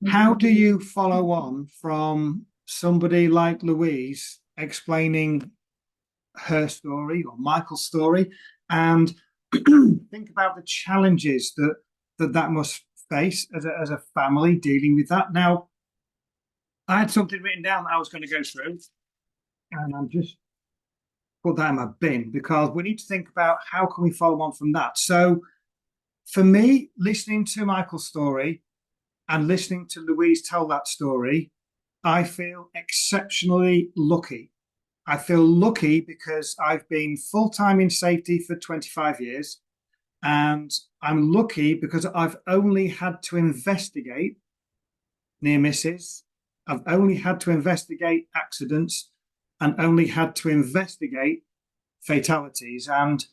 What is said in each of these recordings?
How do you follow on from somebody like Louise explaining her story or Michael's story and think about the challenges that must face as a family dealing with that? Now, I had something written down that I was going to go through, and I'm just put that in my bin because we need to think about how can we follow on from that. So, for me, listening to Michael's story and listening to Louise tell that story, I feel exceptionally lucky. I feel lucky because I've been full time in safety for 25 years. And I'm lucky because I've only had to investigate near misses. I've only had to investigate accidents and only had to investigate fatalities. And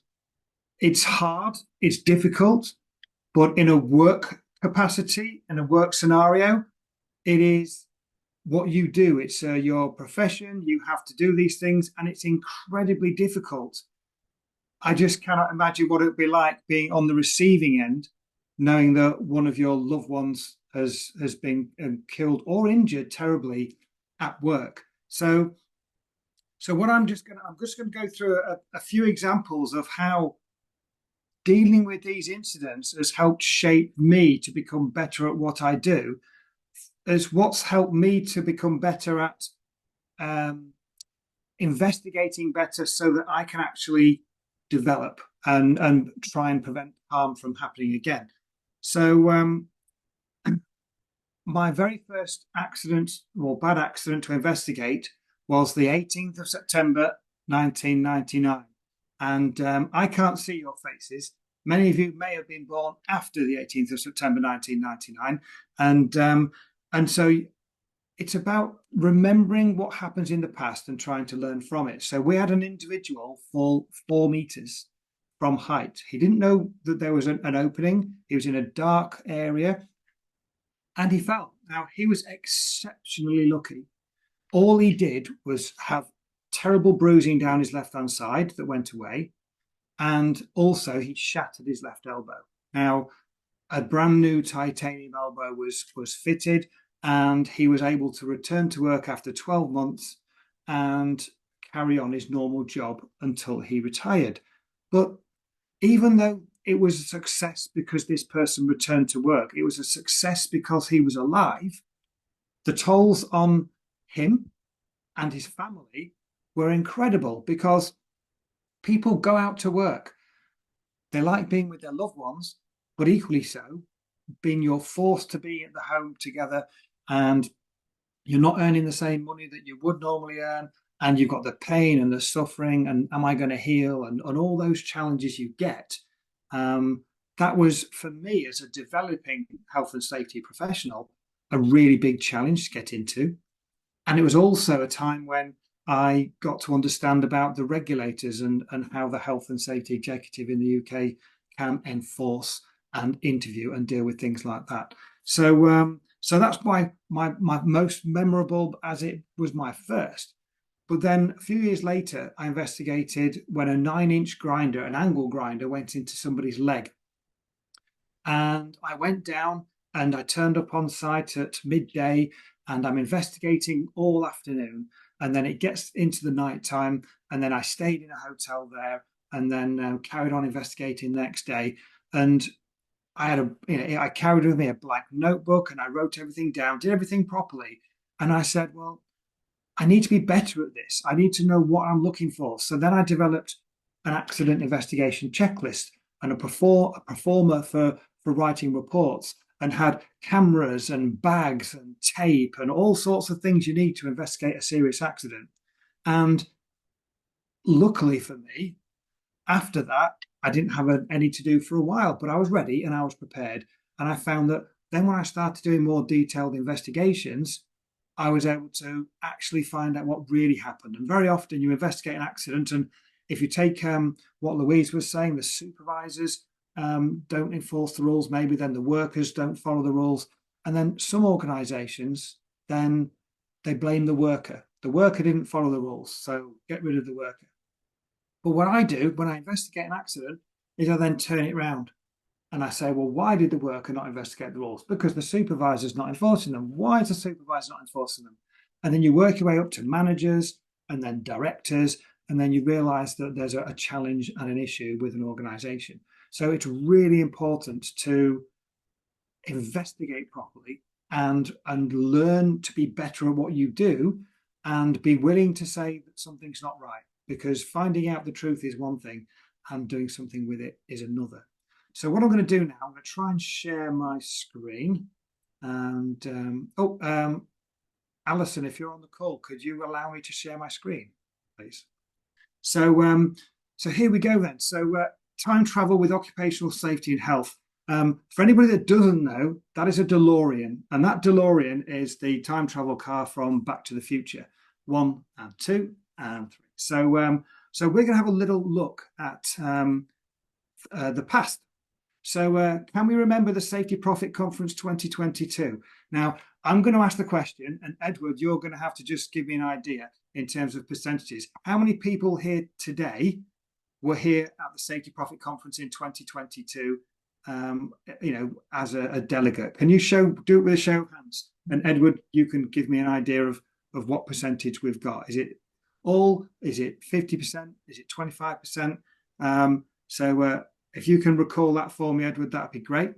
it's hard, it's difficult, but in a work capacity, in a work scenario, it is what you do. It's your profession. You have to do these things, and it's incredibly difficult. I just cannot imagine what it would be like being on the receiving end, knowing that one of your loved ones has been killed or injured terribly at work. So what I'm just gonna go through a few examples of how dealing with these incidents has helped shape me to become better at what I do, is what's helped me to become better at um, investigating better so that I can actually develop and try and prevent harm from happening again. So my very first accident or bad accident to investigate was the 18th of September 1999. And I can't see your faces. Many of you may have been born after the 18th of September 1999. And so it's about remembering what happens in the past and trying to learn from it. So we had an individual fall 4 meters from height. He didn't know that there was an opening. He was in a dark area and he fell. Now, he was exceptionally lucky. All he did was have terrible bruising down his left hand side that went away. And also, he shattered his left elbow. Now, a brand new titanium elbow was fitted, and he was able to return to work after 12 months and carry on his normal job until he retired. But even though it was a success because this person returned to work, it was a success because he was alive. The tolls on him and his family were incredible because people go out to work. They like being with their loved ones, but equally so, being you're forced to be at the home together and you're not earning the same money that you would normally earn. And you've got the pain and the suffering, and am I going to heal, and all those challenges you get. Um, that was for me as a developing health and safety professional a really big challenge to get into. And it was also a time when I got to understand about the regulators and how the health and safety executive in the UK can enforce and interview and deal with things like that. So that's my most memorable, as it was my first. But then a few years later, I investigated when a 9-inch grinder, an angle grinder, went into somebody's leg. And I went down and I turned up on site at midday and I'm investigating all afternoon. And then it gets into the night time. And then I stayed in a hotel there and then carried on investigating the next day. And I carried with me a black notebook and I wrote everything down, did everything properly. And I said, well, I need to be better at this. I need to know what I'm looking for. So then I developed an accident investigation checklist and a performer for writing reports and had cameras and bags and tape and all sorts of things you need to investigate a serious accident. And luckily for me, after that, I didn't have any to do for a while, but I was ready and I was prepared. And I found that then when I started doing more detailed investigations, I was able to actually find out what really happened. And very often you investigate an accident, and if you take what Louise was saying, the supervisors don't enforce the rules, maybe then the workers don't follow the rules. And then some organizations, then they blame the worker. The worker didn't follow the rules, so get rid of the worker. But what I do when I investigate an accident is I then turn it around. And I say, well, why did the worker not investigate the rules? Because the supervisor's not enforcing them. Why is the supervisor not enforcing them? And then you work your way up to managers and then directors, and then you realize that there's a challenge and an issue with an organization. So it's really important to investigate properly and learn to be better at what you do and be willing to say that something's not right, because finding out the truth is one thing and doing something with it is another. So what I'm going to do now, I'm going to try and share my screen. And Alison, if you're on the call, could you allow me to share my screen, please? So here we go then. So time travel with occupational safety and health. For anybody that doesn't know, that is a DeLorean, and that DeLorean is the time travel car from Back to the Future 1 and 2 and 3. So we're going to have a little look at the past. So can we remember the Safety Profit Conference 2022? Now, I'm going to ask the question, and Edward, you're going to have to just give me an idea in terms of percentages. How many people here today were here at the Safety Profit Conference in 2022, as a delegate? Can you do it with a show of hands? And Edward, you can give me an idea of what percentage we've got. Is it all? Is it 50%? Is it 25%? If you can recall that for me, Edward, that'd be great.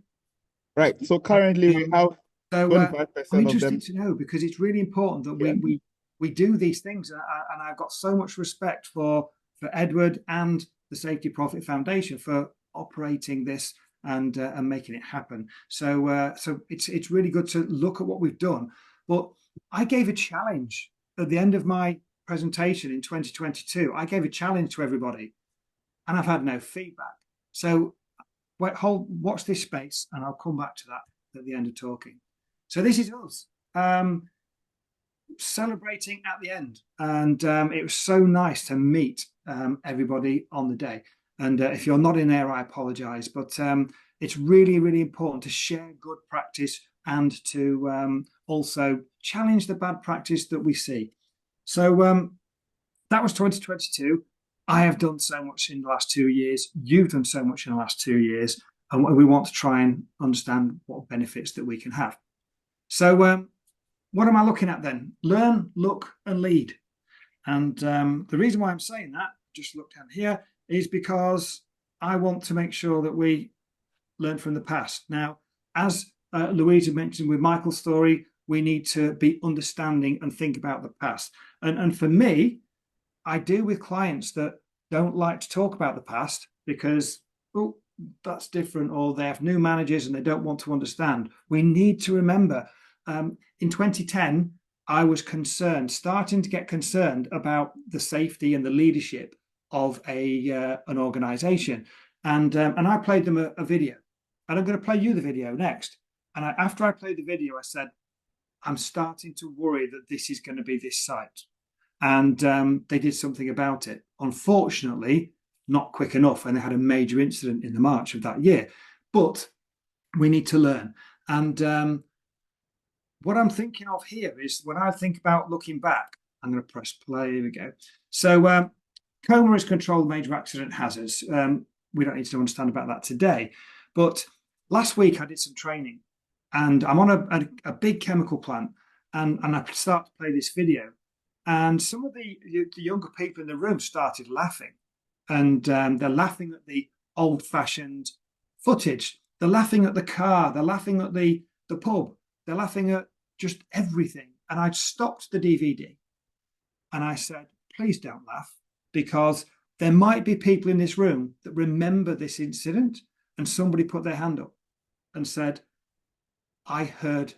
Right. So currently we have 25% I'm of interested them. to know, because it's really important that we do these things, and I've got so much respect for Edward and the Safety Profit Foundation for operating this and making it happen. So it's really good to look at what we've done. But I gave a challenge at the end of my presentation in 2022. I gave a challenge to everybody, and I've had no feedback. So watch this space, and I'll come back to that at the end of talking. So this is us celebrating at the end, and it was so nice to meet everybody on the day. And if you're not in there, I apologize, but it's really, really important to share good practice and to also challenge the bad practice that we see. So that was 2022. I have done so much in the last 2 years. You've done so much in the last 2 years. And we want to try and understand what benefits that we can have. So what am I looking at then? Learn, look, and lead. And the reason why I'm saying that, just look down here, is because I want to make sure that we learn from the past. Now, as Louisa mentioned with Michael's story, we need to be understanding and think about the past. And for me, I deal with clients that don't like to talk about the past because, oh, that's different, or they have new managers and they don't want to understand. We need to remember, in 2010, I was starting to get concerned about the safety and the leadership of an organization. And I played them a video, and I'm going to play you the video next. And after I played the video, I said, I'm starting to worry that this is going to be this site. And they did something about it. Unfortunately, not quick enough, and they had a major incident in the March of that year. But we need to learn. And what I'm thinking of here is, when I think about looking back, I'm going to press play. Here we go. So COMA is controlled major accident hazards. We don't need to understand about that today. But last week I did some training, and I'm on a big chemical plant, and I start to play this video. And some of the younger people in the room started laughing, and they're laughing at the old-fashioned footage. They're laughing at the car. They're laughing at the pub. They're laughing at just everything. And I stopped the DVD, and I said, please don't laugh, because there might be people in this room that remember this incident, and somebody put their hand up and said, I heard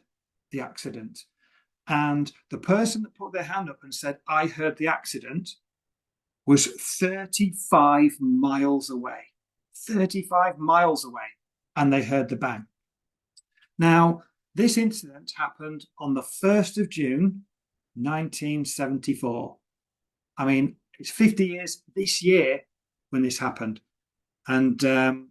the accident. And the person that put their hand up and said, I heard the accident, was 35 miles away. 35 miles away. And they heard the bang. Now, this incident happened on the 1st of June, 1974. I mean, it's 50 years this year when this happened. And I'll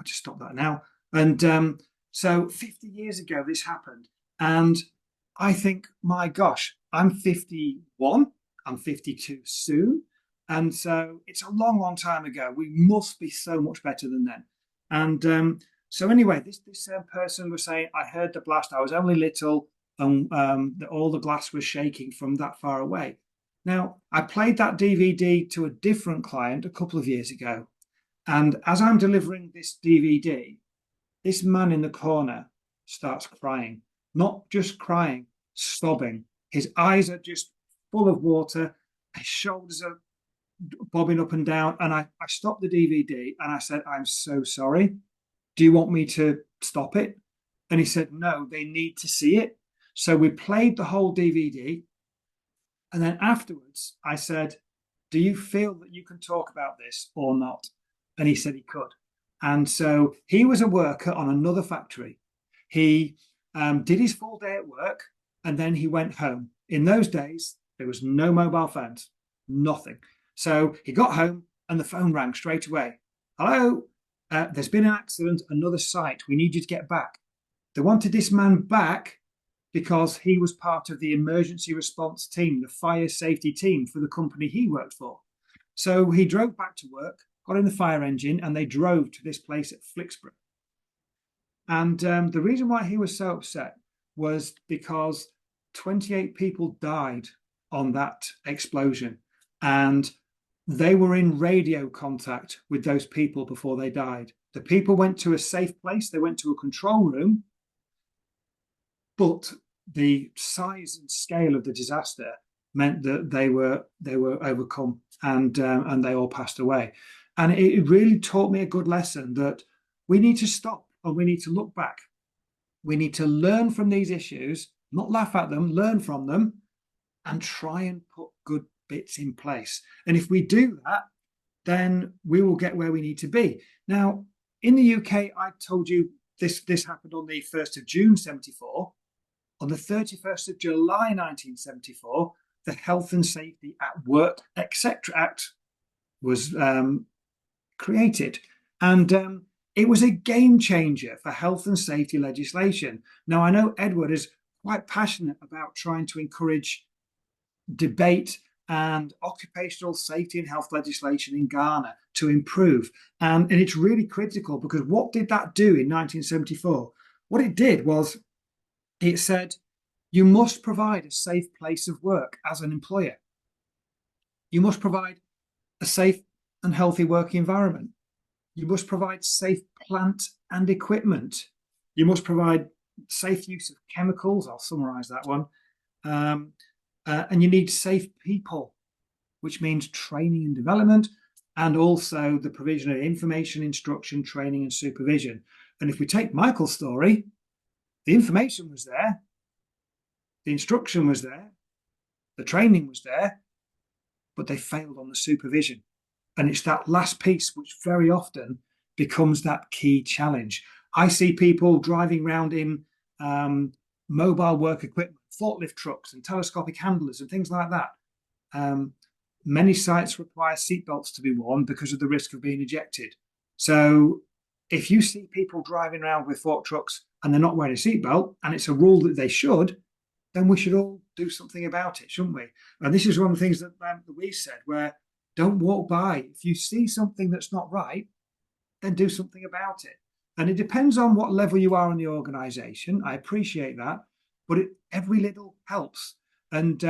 just stop that now. And so 50 years ago, this happened. And I think, my gosh, I'm 51, I'm 52 soon. And so it's a long, long time ago. We must be so much better than then. And so anyway, this person was saying, I heard the blast. I was only little, and all the glass was shaking from that far away. Now, I played that DVD to a different client a couple of years ago, and as I'm delivering this DVD, this man in the corner starts crying, not just crying, sobbing. His eyes are just full of water. His shoulders are bobbing up and down. And I stopped the DVD and I said, I'm so sorry. Do you want me to stop it? And he said, no, they need to see it. So we played the whole DVD. And then afterwards, I said, do you feel that you can talk about this or not? And he said he could. And so he was a worker on another factory. He did his full day at work and then he went home. In those days, there was no mobile phones, nothing. So he got home and the phone rang straight away. Hello, there's been an accident, another site. We need you to get back. They wanted this man back because he was part of the emergency response team, the fire safety team for the company he worked for. So he drove back to work, got in the fire engine, and they drove to this place at Flixborough. And the reason why he was so upset was because 28 people died on that explosion. And they were in radio contact with those people before they died. The people went to a safe place, they went to a control room, but the size and scale of the disaster meant that they were overcome and they all passed away. And it really taught me a good lesson that we need to stop and we need to look back. We need to learn from these issues, not laugh at them, learn from them, and try and put good bits in place. And if we do that, then we will get where we need to be. Now, in the UK, I told you this happened on the 1st of June 74. On the 31st of July 1974, the Health and Safety at Work, etc. Act was created. And it was a game changer for health and safety legislation. Now, I know Edward is quite passionate about trying to encourage debate and occupational safety and health legislation in Ghana to improve. And it's really critical because what did that do in 1974? What it did was it said, you must provide a safe place of work as an employer. You must provide a safe and healthy working environment. You must provide safe plant and equipment. You must provide safe use of chemicals. I'll summarize that one. And you need safe people, which means training and development, and also the provision of information, instruction, training, and supervision. And if we take Michael's story, the information was there, the instruction was there, the training was there, but they failed on the supervision. And it's that last piece which very often becomes that key challenge. I see people driving around in mobile work equipment, forklift trucks and telescopic handlers and things like that. Many sites require seatbelts to be worn because of the risk of being ejected. So if you see people driving around with fork trucks and they're not wearing a seatbelt, and it's a rule that they should, then we should all do something about it, shouldn't we? And this is one of the things that we said, where don't walk by. If you see something that's not right, then do something about it. And it depends on what level you are in the organization. I appreciate that, but every little helps. And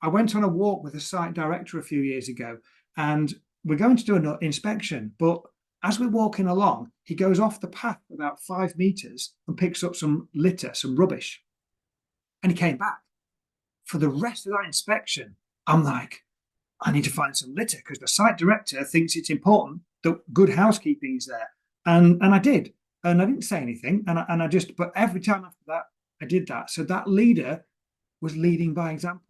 I went on a walk with a site director a few years ago, and we're going to do an inspection. But as we're walking along, he goes off the path about 5 meters and picks up some litter, some rubbish. And he came back. For the rest of that inspection, I'm like, I need to find some litter because the site director thinks it's important that good housekeeping is there. And I did. And I didn't say anything. But every time after that, I did that. So that leader was leading by example.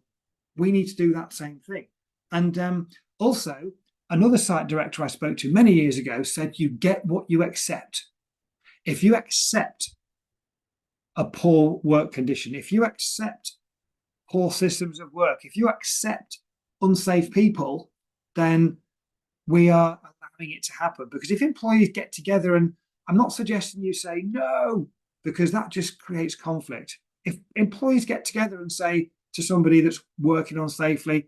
We need to do that same thing. And also, another site director I spoke to many years ago said, you get what you accept. If you accept a poor work condition, if you accept poor systems of work, if you accept unsafe people, then we are allowing it to happen. Because if employees get together, and I'm not suggesting you say no, because that just creates conflict. If employees get together and say to somebody that's working unsafely,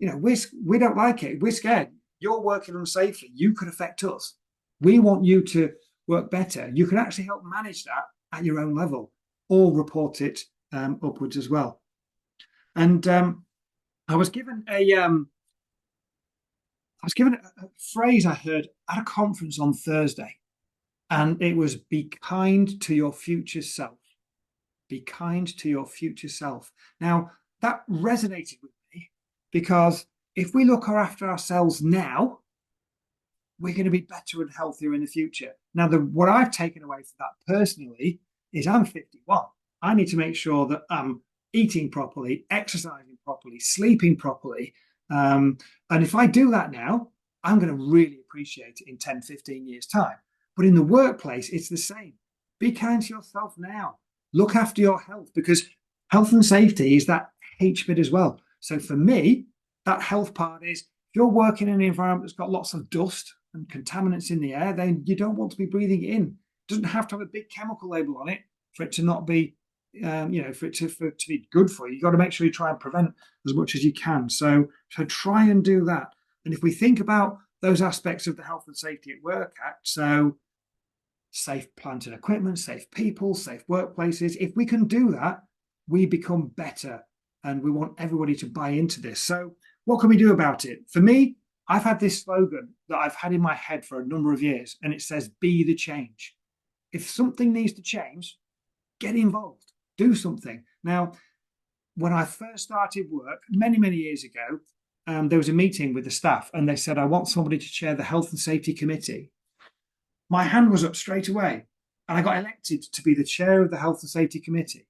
we don't like it, we're scared, you're working unsafely, you could affect us. We want you to work better, you can actually help manage that at your own level or report it upwards as well. And I was given a phrase I heard at a conference on Thursday, and it was "Be kind to your future self." Be kind to your future self. Now, that resonated with me because if we look after ourselves now, we're going to be better and healthier in the future. Now, what I've taken away from that personally is I'm 51. I need to make sure that I'm eating properly, exercising properly, sleeping properly. And if I do that now, I'm going to really appreciate it in 10, 15 years' time. But in the workplace, it's the same. Be kind to yourself now. Look after your health, because health and safety is that H bit as well. So for me, that health part is if you're working in an environment that's got lots of dust and contaminants in the air, then you don't want to be breathing it in. It doesn't have to have a big chemical label on it for it to not be, for it to be good for you. You've got to make sure you try and prevent as much as you can. So try and do that. And if we think about those aspects of the Health and Safety at Work Act, so safe plant and equipment, safe people, safe workplaces, if we can do that, we become better. And we want everybody to buy into this. So what can we do about it? For me, I've had this slogan that I've had in my head for a number of years, and it says, "Be the change." If something needs to change, get involved, do something. Now, when I first started work many, many years ago, there was a meeting with the staff, and they said, "I want somebody to chair the Health and Safety Committee." My hand was up straight away, and I got elected to be the chair of the Health and Safety Committee.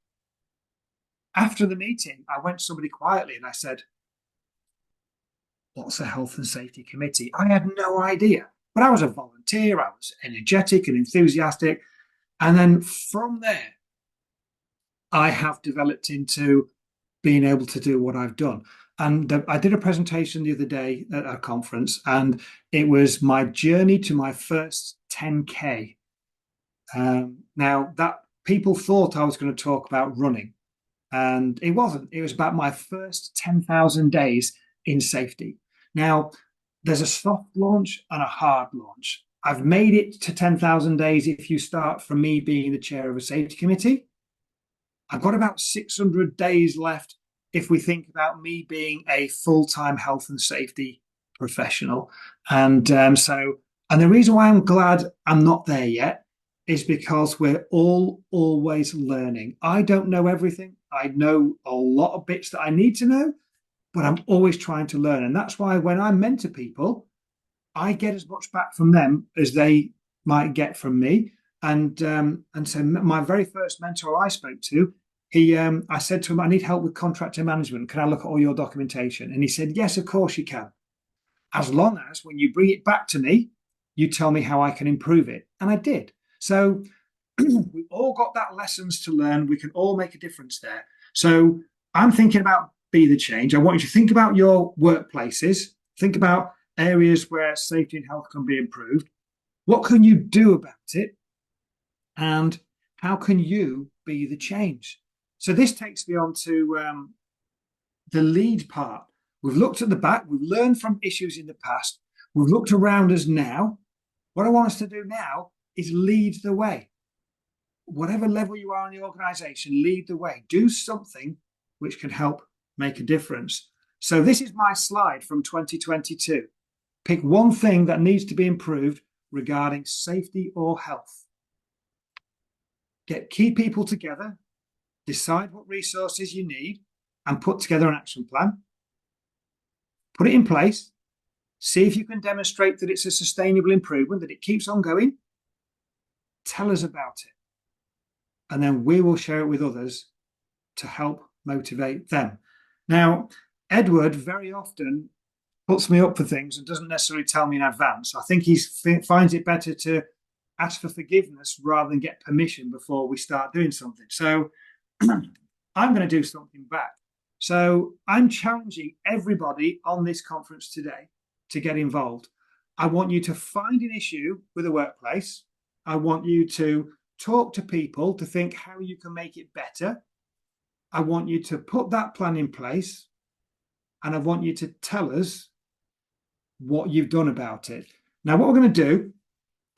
After the meeting, I went to somebody quietly and I said, "What's a Health and Safety Committee?" I had no idea, but I was a volunteer. I was energetic and enthusiastic. And then from there, I have developed into being able to do what I've done. And I did a presentation the other day at a conference, and it was my journey to my first 10K. Now, that people thought I was going to talk about running, and it wasn't. It was about my first 10,000 days in safety. Now, there's a soft launch and a hard launch. I've made it to 10,000 days if you start from me being the chair of a safety committee. I've got about 600 days left if we think about me being a full-time health and safety professional. And and the reason why I'm glad I'm not there yet is because we're all always learning. I don't know everything. I know a lot of bits that I need to know, but I'm always trying to learn. And that's why when I mentor people, I get as much back from them as they might get from me. And so my very first mentor I spoke to, I said to him, "I need help with contractor management. Can I look at all your documentation?" And he said, "Yes, of course you can. As long as when you bring it back to me, you tell me how I can improve it." And I did. So we've all got that lessons to learn. We can all make a difference there. So I'm thinking about be the change. I want you to think about your workplaces. Think about areas where safety and health can be improved. What can you do about it? And how can you be the change? So this takes me on to the lead part. We've looked at the back. We've learned from issues in the past. We've looked around us now. What I want us to do now is lead the way. Whatever level you are in the organization, lead the way. Do something which can help make a difference. So this is my slide from 2022. Pick one thing that needs to be improved regarding safety or health. Get key people together, decide what resources you need, and put together an action plan. Put it in place. See if you can demonstrate that it's a sustainable improvement, that it keeps on going. Tell us about it. And then we will share it with others to help motivate them. Now, Edward very often puts me up for things and doesn't necessarily tell me in advance. I think he finds it better to ask for forgiveness rather than get permission before we start doing something. So I'm going to do something back. So I'm challenging everybody on this conference today to get involved. I want you to find an issue with a workplace. I want you to talk to people to think how you can make it better. I want you to put that plan in place, and I want you to tell us what you've done about it. Now, what we're going to do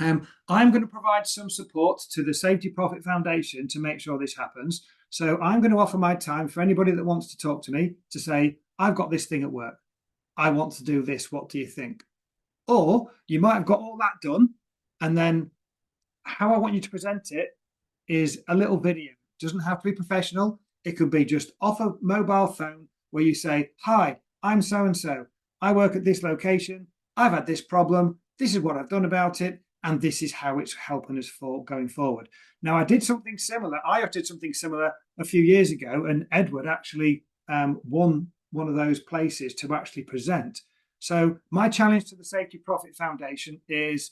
I'm going to provide some support to the Safety Profit Foundation to make sure this happens. So I'm going to offer my time for anybody that wants to talk to me to say, I've got this thing at work. I want to do this. What do you think? Or you might have got all that done. And then how I want you to present it is a little video. It doesn't have to be professional. It could be just off a mobile phone where you say, hi, I'm so and so. I work at this location. I've had this problem. This is what I've done about it. And this is how it's helping us for going forward. Now, I did something similar. I did something similar a few years ago, and Edward actually won one of those places to actually present. So my challenge to the Safety Profit Foundation is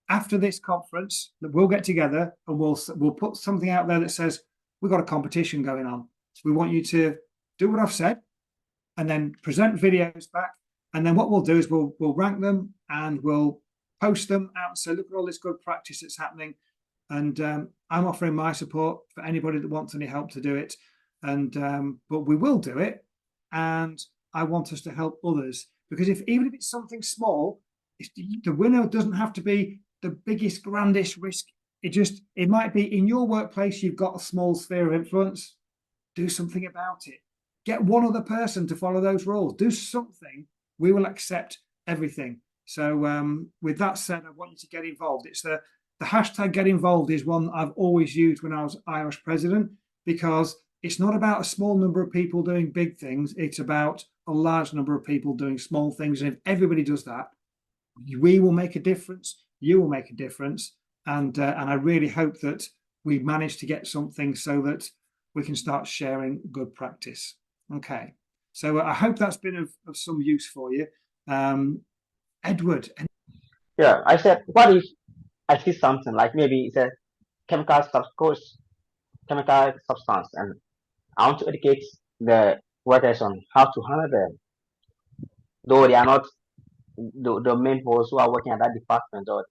after this conference that we'll get together and we'll put something out there that says we've got a competition going on. So we want you to do what I've said and then present videos back. And then what we'll do is we'll rank them and we'll post them out and say, look at all this good practice that's happening. And I'm offering my support for anybody that wants any help to do it. And but we will do it. And I want us to help others because even if it's something small, the winner doesn't have to be the biggest, grandest risk. It might be in your workplace, you've got a small sphere of influence. Do something about it. Get one other person to follow those rules. Do something. We will accept everything. So with that said, I want you to get involved. It's the hashtag get involved is one I've always used when I was Irish president because it's not about a small number of people doing big things. It's about a large number of people doing small things. And if everybody does that, we will make a difference. You will make a difference. And I really hope that we manage to get something so that we can start sharing good practice. Okay. So I hope that's been of some use for you. Edward. Yeah, I said, what if I see something like maybe it's a chemical chemical substance, and I want to educate the workers on how to handle them, though they are not the main people who are working at that department, or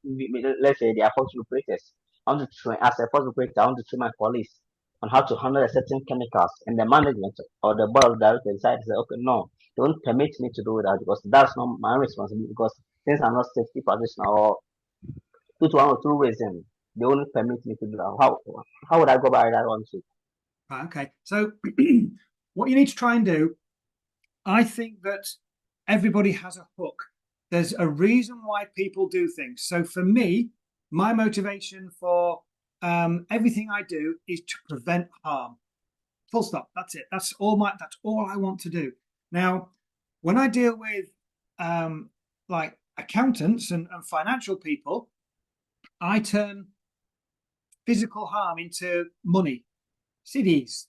let's say they are force operators. I want to train as a force operator. I want to train my colleagues on how to handle certain chemicals, and the management or the board of directors decide to say, okay, no, don't permit me to do that because that's not my responsibility. Because things are not safety practitioner or due to one or two reasons, they only permit me to do that. How would I go about that one too? Okay, so what you need to try and do, I think that everybody has a hook. There's a reason why people do things. So for me, my motivation for everything I do is to prevent harm. Full stop. That's it. That's all I want to do. Now, when I deal with like accountants and financial people, I turn physical harm into money, CDs,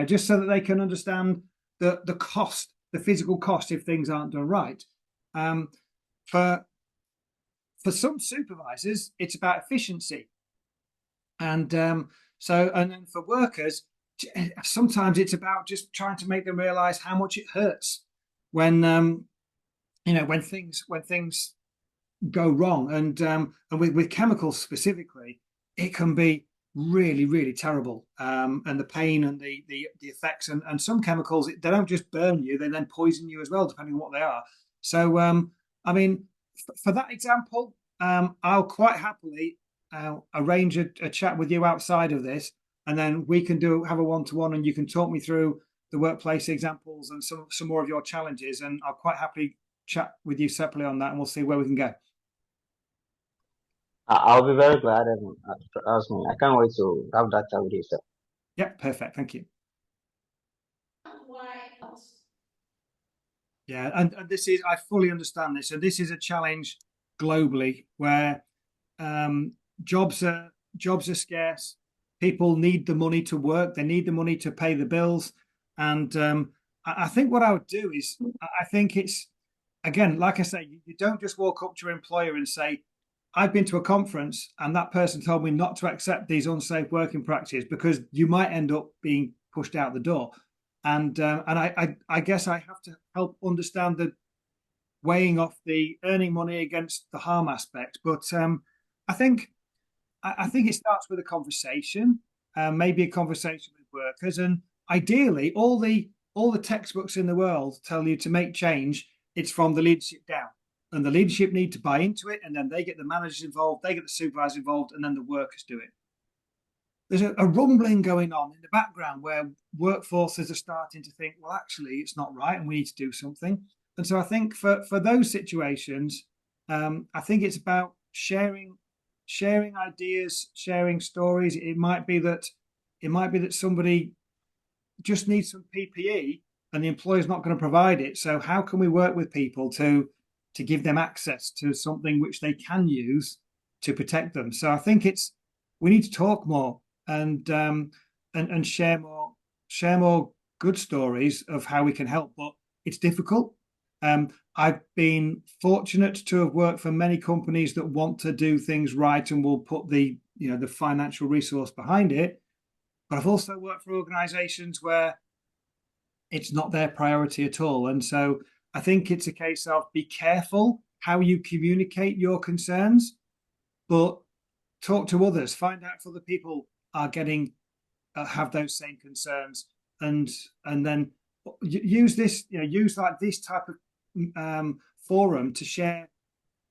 just so that they can understand the cost, the physical cost if things aren't done right. For some supervisors, it's about efficiency, and then for workers, sometimes it's about just trying to make them realize how much it hurts when when things go wrong, and with chemicals specifically, it can be really, really terrible, and the pain and the effects, and some chemicals, they don't just burn you, they then poison you as well, depending on what they are. So I mean, for that example, I'll quite happily arrange a chat with you outside of this, and then we can have a one-to-one, and you can talk me through the workplace examples and some more of your challenges, and I'll quite happily chat with you separately on that, and we'll see where we can go. I'll be very glad, and trust me, I can't wait to have that chat with you, sir. Yeah, perfect. Thank you. Yeah, and this is, I fully understand this. So this is a challenge globally where jobs are scarce. People need the money to work. They need the money to pay the bills. And I think what I would do is, I think it's, again, like I say, you don't just walk up to your employer and say, I've been to a conference and that person told me not to accept these unsafe working practices, because you might end up being pushed out the door. And I guess I have to help understand the weighing off the earning money against the harm aspect. But I think it starts with a conversation, maybe a conversation with workers, and ideally, all the textbooks in the world tell you to make change. It's from the leadership down. and the leadership need to buy into it, and then they get the managers involved, they get the supervisors involved, and then the workers do it. There's a rumbling going on in the background where workforces are starting to think, well, actually, it's not right, and we need to do something. And so I think for those situations, I think it's about sharing ideas, sharing stories. It might be that somebody just needs some PPE and the employer's not going to provide it. So how can we work with people to give them access to something which they can use to protect them? So I think we need to talk more and share more good stories of how we can help, but it's difficult. I've been fortunate to have worked for many companies that want to do things right and will put the financial resource behind it. But I've also worked for organizations where it's not their priority at all. And so I think it's a case of be careful how you communicate your concerns, but talk to others, find out if other people are have those same concerns, and then use this, use like this type of forum to share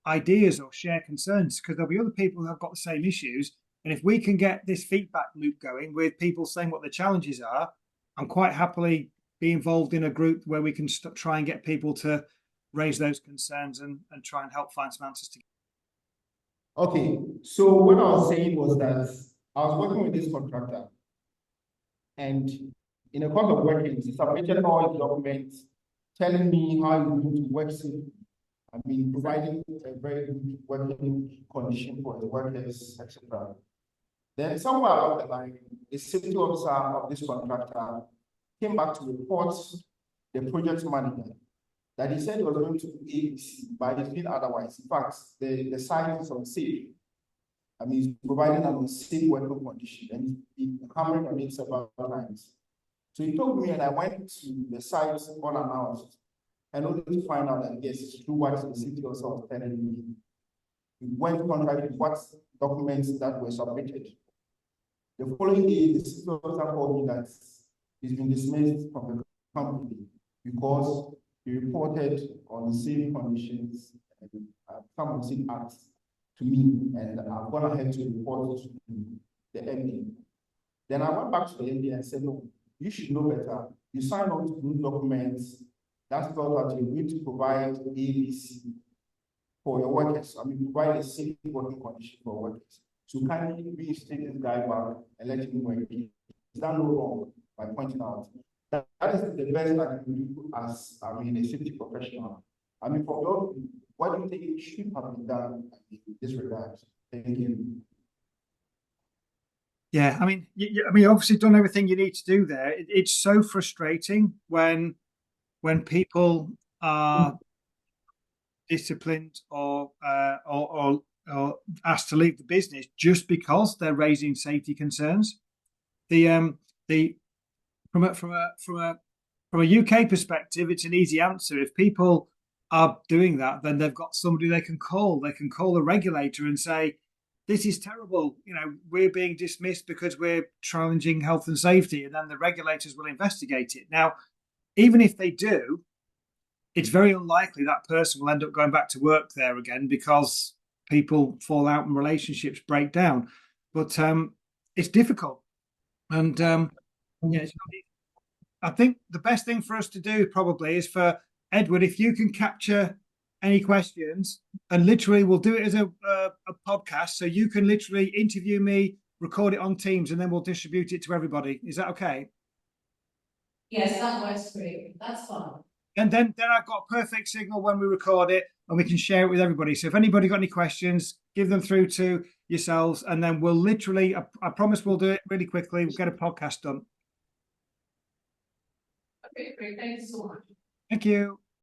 ideas or share concerns, because there'll be other people who have got the same issues. And if we can get this feedback loop going with people saying what the challenges are, I'm quite happily be involved in a group where we can try and get people to raise those concerns and try and help find some answers together. Okay, so what I was saying was that I was working with this contractor, and in a course of working, he submitted all his documents telling me how he's going to work safe. I mean, providing a very good working condition for the workers, etc. Then somewhere along the line, the safety officer of this contractor came back to report the project manager that he said he was going to do ABC, but it's been otherwise. In fact, the site is unsafe. I mean, he's providing an unsafe working condition, and he's hammering on it several times. So he told me, and I went to the site unannounced, and only to find out that yes, it's true what the safety officer was telling me. We went contrary to what documents that were submitted. The following day, the safety officer told me that he's been dismissed from the company because he reported unsafe conditions and some unsafe acts to me, and I've gone ahead to report to the MD. Then I went back to the MD and said, no, you should know better. You sign on to those documents that spells that you're going to provide ABC for your workers. I mean, provide a safe working condition for workers. So kindly reinstate this guy back and let him work. He's done no wrong by pointing out. That is the best I can do as, a safety professional. I mean, for your, what do you think should have been done in this regard? Thank you. Yeah, I mean, you obviously done everything you need to do there. It's so frustrating when people are disciplined or asked to leave the business just because they're raising safety concerns. From a UK perspective, it's an easy answer. If people are doing that, then they've got somebody they can call. They can call the regulator and say, this is terrible. We're being dismissed because we're challenging health and safety, and then the regulators will investigate it. Now, even if they do, it's very unlikely that person will end up going back to work there again because people fall out and relationships break down. But it's difficult. And I think the best thing for us to do probably is for Edward, if you can capture any questions, and literally we'll do it as a podcast, so you can literally interview me, record it on Teams, and then we'll distribute it to everybody. Is that okay? Yes, that works great. That's fine. And then I've got a perfect signal when we record it, and we can share it with everybody. So if anybody got any questions, give them through to yourselves, and then we'll literally, I promise we'll do it really quickly. We'll get a podcast done. Okay, great. Thank you so much. Thank you.